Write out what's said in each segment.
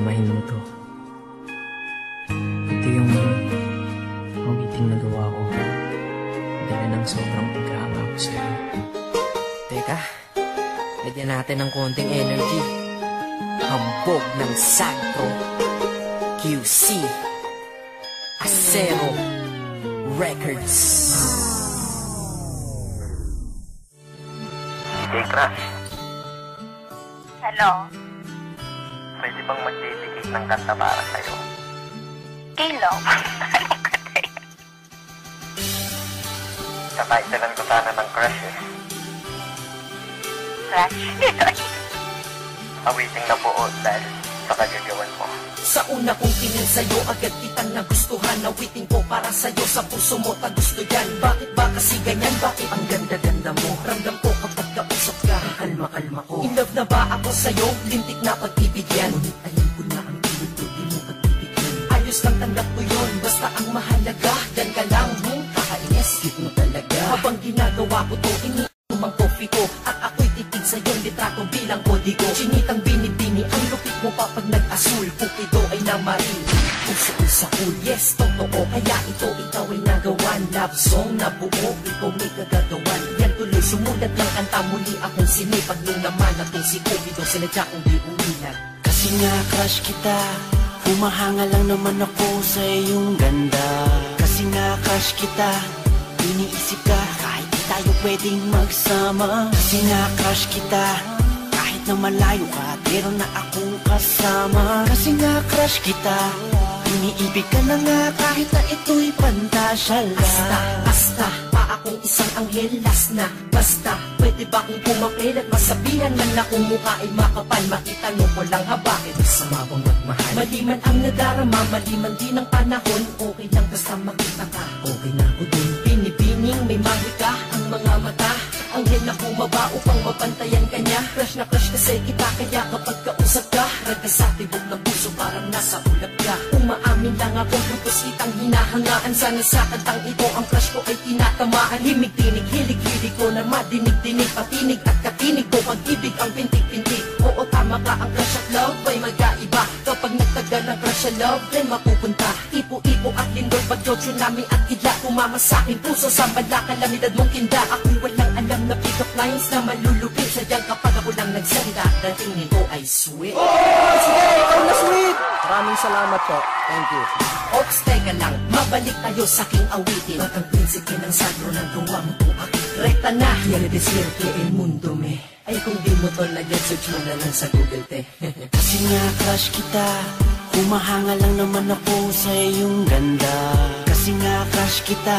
Pagsamahin mo to. Ito yung awiting nagawa ko. Dala ng sobrang pagkahanga ko sa'yo. Teka, lagyan natin ng konting energy. Hambog ng Sagro QC Acero Records. Hey, Crush. Hello? Pwede bang mag-dedicate ng kanta para sa'yo? Kilo? Tataytalan ko sana ng Crush eh. Crush? Awiting na buo dahil sa kagagawan mo. Sa una kong tingin sa'yo, agad kitang nagustuhan. Nawiting ko para sa'yo, sa puso mo tagusto yan. Bakit ba kasi ganyan? Bakit ang ganda-ganda mo? Ramdam ko kapag kausap ka, kalma-kalma ko. In love na ba ako sa'yo? Lintik na pag-ibig yan. Ngunit alam ko na ang pilit ko, di mo pagbibigyan. Ayos lang tanggap ko yun, basta ang mahalaga. Dan ka lang, kakainis, cute mo talaga. Habang ginagawa ko to, iniinom ang coffee ko. At ako'y titig sa'yo, litrato bilang kodigo. Chinitang binibini, ang lupit mo pa pag nag-asul. Pukido ay namaril, puso ko sa cool. Yes, totoo, kaya ito ikaw ay nagawan. Love song na buo, ikaw may kagagawan. Yan tuloy, sumulat ng kanta muli akong sinipag. Nung naman atong si Cupido, sinadya kong di umilag. Kasi nga crush kita, humahanga lang naman ako sa iyong ganda. Kasi nga crush kita, iniisip ka kahit di tayo pwedeng magsama. Kasi nga crush kita, kahit na malayo ka, meron na akong kasama. Kasi nga crush kita, iniibig ka na nga kahit na ito'y pantasya lang. Basta, pa akong isang anghel, last na. Basta, pwede ba kong pumapel at masabihan man na kung mukha ay makapal. Makita mo ko lang habakit, masama bang magmahal. Maliman ang nadarama, maliman din ang panahon. Okay lang basta makita ka, okay na ako din. Binibining may mahika ang mga mata. Anghel na bumaba upang mapantayan ka niya. Crush na crush kasi kita, kaya kapag kausap ka, raga sa tibok ng puso parang nasa ulap ka. Umaamin lang akong putos kitang hinahangaan. Sana sa kantang ito ang crush ko ay tinatamaan. Himig-tinig, hilig-hilig ko na madinig-dinig. Patinig at katinig ko, pag-ibig ang pintig-pintig. Oo, tama ka, ang crush at love ay magkaiba. Kapag nagtagal ang crush at love, then mapupunta. Ipo-ipo at lindol, bagyo, tsunami at kidla. Kumama sa aking puso, sa bala kalamidad mong kinda. Ako'y walang alam na pick-up lines na malulupit. Sadyang kapag ako lang nagsalita, dating nito ay sweet. Sige, ikaw na sweet! Maraming salamat po. Thank you. Ops, teka lang, mabalik tayo sa aking awitin. At ang prinsipe ng Sagro ng gawa mo po aking rekta na. Yan desierto el mundo me. Ay kung di mo to lagyan, search mo na lang sa Google te. Kasi nga crush kita, humahanga lang naman ako sa iyong ganda. Kasi nga crush kita,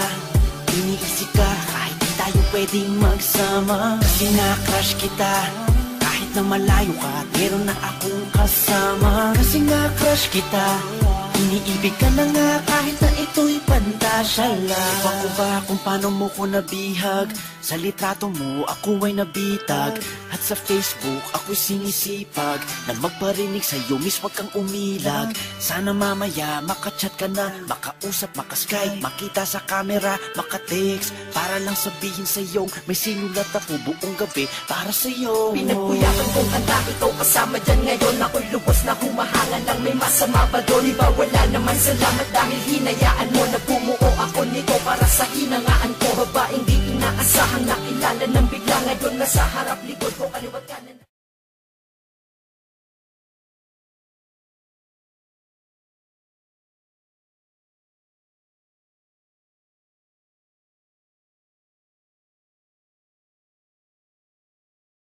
iniisip ka kahit di tayo pwedeng magsama. Kasi nga crush kita, kahit na malayo ka, meron na akong kasama. Kasi nga crush kita, iniibig ka na nga kahit na ito'y pantasya lang. Iba ko ba kung paano mo ko nabihag? Sa litrato mo ako ay nabitag. At sa Facebook ako'y sinisipag na magparinig sa'yo, miss wag kang umilag. Sana mamaya makachat ka na, makausap, makaskype, makita sa camera, makatext, para lang sabihin sa'yo may sinulat ako buong gabi para sa'yo. Pinagpuyakan kong kanta ito kasama dyan ngayon. Ako'y lubos na humahanga lang, may masama ba doon? Iba wala naman, salamat dahil hinayaan mo na bumuo ako nito para sa hinangaan ko. Babaeng di inaasahang nakilala ng bigla, ngayon nasa harap likod ko, kaliwat kanan.